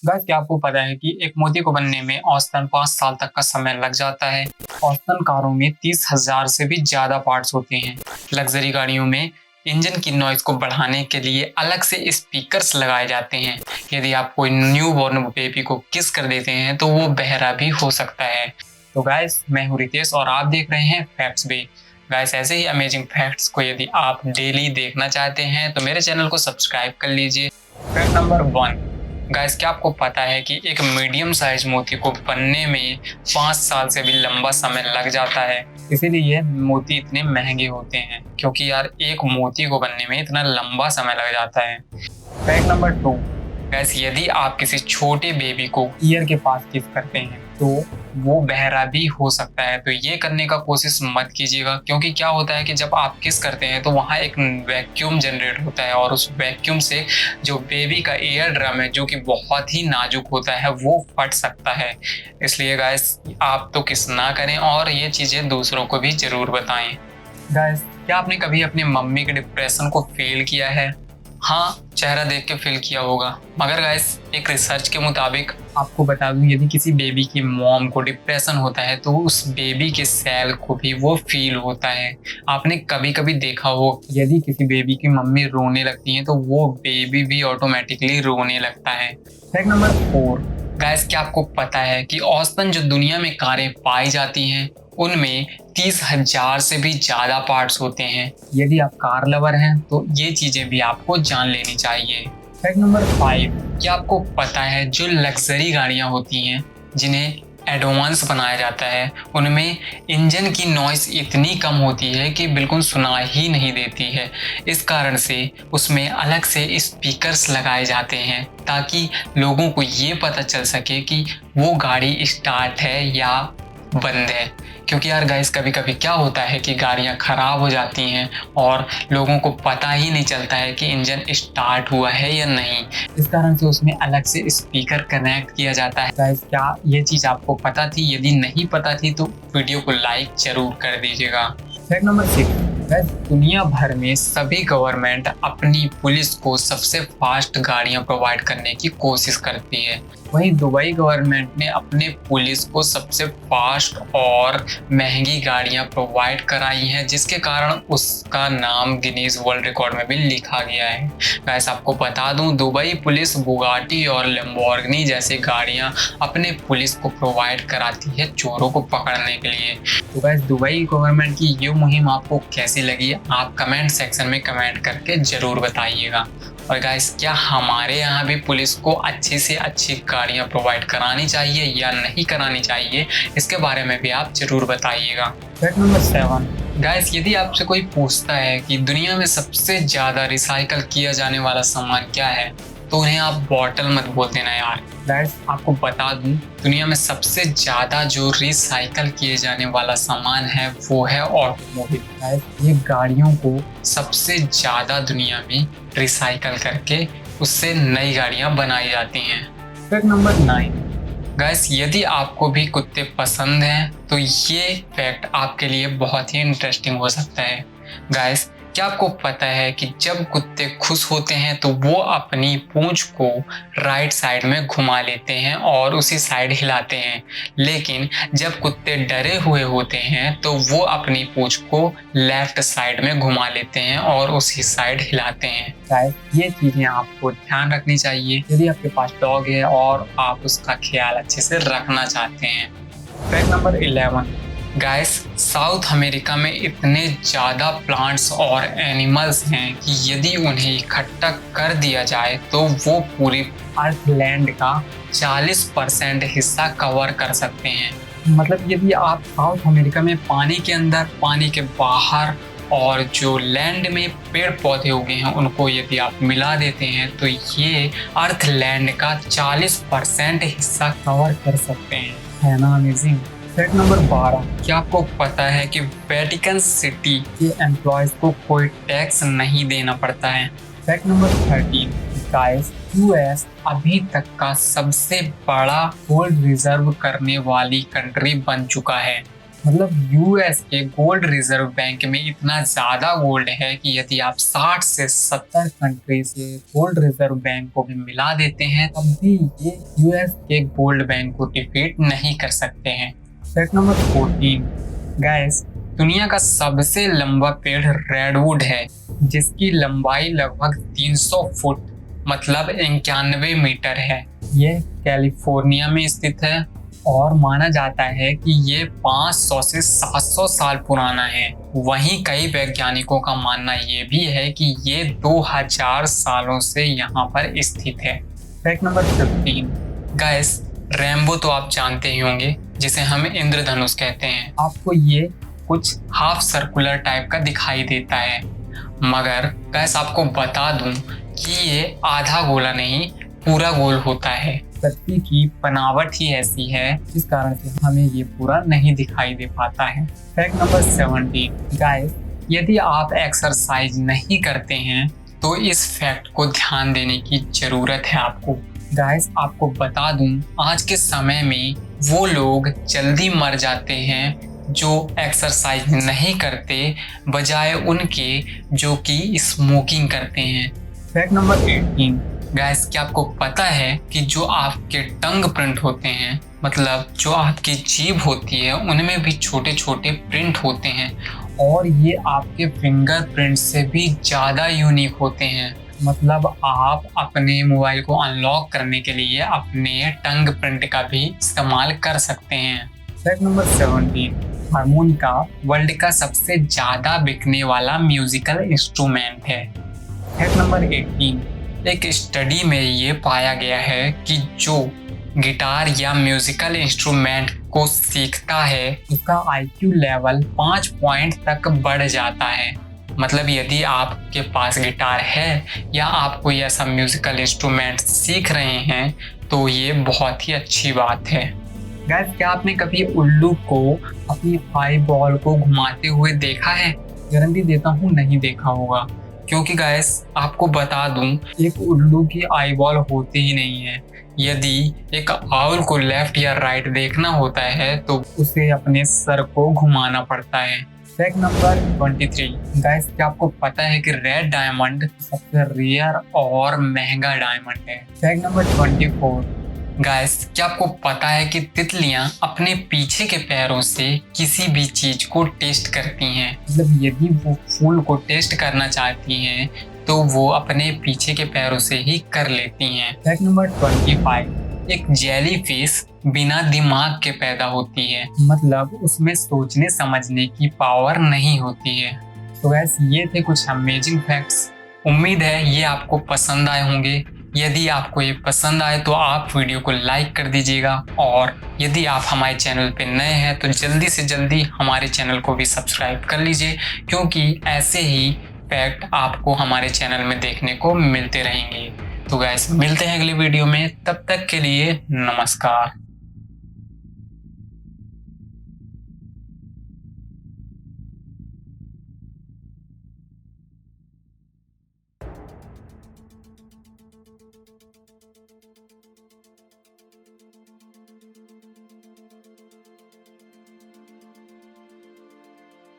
Guys क्या आपको पता है कि एक मोती को बनने में औसतन 5 साल तक का समय लग जाता है। औसतन कारों में 30,000 से भी ज्यादा पार्ट्स होते हैं। लग्जरी गाड़ियों में इंजन की नॉइज को बढ़ाने के लिए अलग से स्पीकर्स लगाए जाते हैं। यदि आप कोई न्यू बॉर्न बेबी को किस कर देते हैं तो वो बहरा भी हो सकता है। तो गाइस मैं हूँ रितेश और आप देख रहे हैं फैक्ट्स बे। गाइस ऐसे ही अमेजिंग फैक्ट्स को यदि आप डेली देखना चाहते हैं तो मेरे चैनल को सब्सक्राइब कर लीजिए। Fact number 1। गाइस क्या आपको पता है कि एक मीडियम साइज मोती को बनने में 5 साल से भी लंबा समय लग जाता है। इसीलिए मोती इतने महंगे होते हैं क्योंकि यार एक मोती को बनने में इतना लंबा समय लग जाता है। Fact number 2। गैस यदि आप किसी छोटे बेबी को ईयर के पास किस करते हैं तो वो बहरा भी हो सकता है। तो ये करने का कोशिश मत कीजिएगा क्योंकि क्या होता है कि जब आप किस करते हैं तो वहाँ एक वैक्यूम जनरेट होता है और उस वैक्यूम से जो बेबी का ईयर ड्रम है जो कि बहुत ही नाजुक होता है वो फट सकता है। इसलिए गाइस आप तो किस ना करें और ये चीज़ें दूसरों को भी जरूर बताएं। गाइस क्या आपने कभी अपनी मम्मी के डिप्रेशन को फील किया है? हाँ, चेहरा देख के फील किया होगा। मगर गाइस एक रिसर्च के मुताबिक आपको बता दूं यदि किसी बेबी की मॉम को डिप्रेशन होता है तो उस बेबी के सेल को भी वो फील होता है। आपने कभी कभी देखा हो यदि किसी बेबी की मम्मी रोने लगती है तो वो बेबी भी ऑटोमेटिकली रोने लगता है। Fact number 4। गाइस क्या आपको पता है कि औसतन जो दुनिया में कारें पाई जाती हैं उनमें 30,000 से भी ज्यादा पार्ट्स होते हैं। यदि आप कार लवर हैं तो ये चीजें भी आपको जान लेनी चाहिए। Fact number 5। क्या आपको पता है जो लग्जरी गाड़ियां होती हैं जिन्हें एडवांस बनाया जाता है उनमें इंजन की नॉइस इतनी कम होती है कि बिल्कुल सुना ही नहीं देती है। इस कारण से उसमें अलग से स्पीकर्स लगाए जाते हैं ताकि लोगों को ये पता चल सके कि वो गाड़ी स्टार्ट है या बंद है। क्योंकि यार गाइस कभी कभी क्या होता है कि गाड़ियां खराब हो जाती हैं और लोगों को पता ही नहीं चलता है कि इंजन स्टार्ट हुआ है या नहीं। इस कारण से उसमें अलग से स्पीकर कनेक्ट किया जाता है। गाइस क्या ये चीज़ आपको पता थी? यदि नहीं पता थी तो वीडियो को लाइक जरूर कर दीजिएगा। Fact number 6। दुनिया भर में सभी गवर्नमेंट अपनी पुलिस को सबसे फास्ट गाड़ियां प्रोवाइड करने की कोशिश करती है। वहीं दुबई गवर्नमेंट ने अपने पुलिस को सबसे फास्ट और महंगी गाड़ियां प्रोवाइड कराई हैं जिसके कारण उसका नाम गिनीज वर्ल्ड रिकॉर्ड में भी लिखा गया है। गाइस आपको बता दूं दुबई पुलिस बुगाटी और लैम्बोर्गिनी जैसी गाड़ियां अपने पुलिस को प्रोवाइड कराती है चोरों को पकड़ने के लिए। तो गाइस दुबई गवर्नमेंट की ये मुहिम आपको कैसी लगी आप कमेंट सेक्शन में कमेंट करके जरूर बताइएगा। और गाइस क्या हमारे यहाँ भी पुलिस को अच्छी से अच्छी गाड़ियाँ प्रोवाइड करानी चाहिए या नहीं करानी चाहिए इसके बारे में भी आप जरूर बताइएगा। Fact number 7। गाइस यदि आपसे कोई पूछता है कि दुनिया में सबसे ज़्यादा रिसाइकल किया जाने वाला सामान क्या है तो उन्हें आप बॉटल मत बोल देना यार। गाइस आपको बता दूं दुनिया में सबसे ज़्यादा जो रिसाइकल किए जाने वाला सामान है वो है ऑटोमोबाइल। गाइस ये गाड़ियों को सबसे ज़्यादा दुनिया में रिसाइकल करके उससे नई गाड़ियां बनाई जाती हैं। Fact number 9। गाइस यदि आपको भी कुत्ते पसंद हैं तो ये फैक्ट आपके लिए बहुत ही इंटरेस्टिंग हो सकता है। गाइस क्या आपको पता है कि जब कुत्ते खुश होते हैं तो वो अपनी पूंछ को राइट साइड में घुमा लेते हैं और उसी साइड हिलाते हैं, लेकिन जब कुत्ते डरे हुए होते हैं तो वो अपनी पूंछ को लेफ्ट साइड में घुमा लेते हैं और उसी साइड हिलाते हैं। गाइस ये चीजें आपको ध्यान रखनी चाहिए यदि आपके पास डॉग है और आप उसका ख्याल अच्छे से रखना चाहते हैं। Fact number 11। Guys south America में इतने ज़्यादा प्लांट्स और एनिमल्स हैं कि यदि उन्हें इकट्ठा कर दिया जाए तो वो पूरी अर्थलैंड का 40% हिस्सा कवर कर सकते हैं। मतलब यदि आप साउथ अमेरिका में पानी के अंदर, पानी के बाहर और जो लैंड में पेड़ पौधे उगे हैं उनको यदि आप मिला देते हैं तो ये अर्थलैंड का 40% हिस्सा कवर कर सकते हैं। है ना अमेजिंग? Fact number 12। क्या आपको पता है कि वेटिकन सिटी के एम्प्लॉयज को कोई टैक्स नहीं देना पड़ता है? Fact number 13। गाइस यूएस अभी तक का सबसे बड़ा गोल्ड रिजर्व करने वाली कंट्री बन चुका है। मतलब यूएस के गोल्ड रिजर्व बैंक में इतना ज्यादा गोल्ड है कि यदि आप 60 से 70 कंट्री से गोल्ड रिजर्व बैंक को भी मिला देते हैं तब भी ये यूएस के गोल्ड बैंक को डिफीट नहीं कर सकते हैं। फैक्ट नंबर 14 गाइस, दुनिया का सबसे लंबा पेड़ रेडवुड है जिसकी लंबाई लगभग 300 फुट मतलब 91 मीटर है। यह कैलिफोर्निया में स्थित है और माना जाता है कि ये 500 से 700 साल पुराना है। वहीं कई वैज्ञानिकों का मानना ये भी है कि ये 2000 सालों से यहाँ पर स्थित है। फैक्ट नंबर 15 गाइस, रेनबो तो आप जानते ही होंगे जिसे हम इंद्रधनुष कहते हैं। आपको ये कुछ हाफ सर्कुलर टाइप का दिखाई देता है, मगर गाइस आपको बता दूं कि ये आधा गोला नहीं पूरा गोल होता है। पृथ्वी की बनावट ही ऐसी है जिस कारण से हमें ये पूरा नहीं दिखाई दे पाता है। फैक्ट नंबर 17 गाइस, यदि आप एक्सरसाइज नहीं करते हैं तो इस फैक्ट को ध्यान देने की जरूरत है आपको। गाइस आपको बता दूं, आज के समय में वो लोग जल्दी मर जाते हैं जो एक्सरसाइज नहीं करते बजाय उनके जो कि स्मोकिंग करते हैं। फैक्ट नंबर 18 गाइस, क्या आपको पता है कि जो आपके टंग प्रिंट होते हैं मतलब जो आपकी जीभ होती है उनमें भी छोटे छोटे प्रिंट होते हैं और ये आपके फिंगरप्रिंट से भी ज़्यादा यूनिक होते हैं। मतलब आप अपने मोबाइल को अनलॉक करने के लिए अपने टंग प्रिंट का भी इस्तेमाल कर सकते हैं। फैक्ट नंबर 17 हारमोनिका वर्ल्ड का सबसे ज़्यादा बिकने वाला म्यूजिकल इंस्ट्रूमेंट है। फैक्ट नंबर 18 एक स्टडी में ये पाया गया है कि जो गिटार या म्यूजिकल इंस्ट्रूमेंट को सीखता है उसका आईक्यू लेवल 5 पॉइंट तक बढ़ जाता है। मतलब यदि आपके पास गिटार है या आप कोई ऐसा म्यूजिकल इंस्ट्रूमेंट सीख रहे हैं तो ये बहुत ही अच्छी बात है। गाइस, क्या आपने कभी उल्लू को अपनी आई बॉल को घुमाते हुए देखा है? गारंटी देता हूँ नहीं देखा होगा, क्योंकि गाइस आपको बता दूं एक उल्लू की आई बॉल होती ही नहीं है। यदि एक आउल को लेफ्ट या राइट देखना होता है तो उसे अपने सर को घुमाना पड़ता है। फैक्ट नंबर 23 गाइस, क्या आपको पता है कि रेड डायमंड सबसे रेयर और महंगा डायमंड है? फैक्ट नंबर 24 गाइस, क्या आपको पता है कि तितलियां अपने पीछे के पैरों से किसी भी चीज को टेस्ट करती हैं? मतलब यदि वो फूल को टेस्ट करना चाहती हैं तो वो अपने पीछे के पैरों से ही कर लेती हैं। फैक्ट नंबर 25 एक जेलीफिश बिना दिमाग के पैदा होती है, मतलब उसमें सोचने समझने की पावर नहीं होती है। तो गाइस ये थे कुछ अमेजिंग फैक्ट्स। उम्मीद है ये आपको पसंद आए होंगे। यदि आपको ये पसंद आए तो आप वीडियो को लाइक कर दीजिएगा और यदि आप हमारे चैनल पे नए हैं तो जल्दी से जल्दी हमारे चैनल को भी सब्सक्राइब कर लीजिए, क्योंकि ऐसे ही फैक्ट आपको हमारे चैनल में देखने को मिलते रहेंगे। तो गाइस मिलते हैं अगली वीडियो में, तब तक के लिए नमस्कार।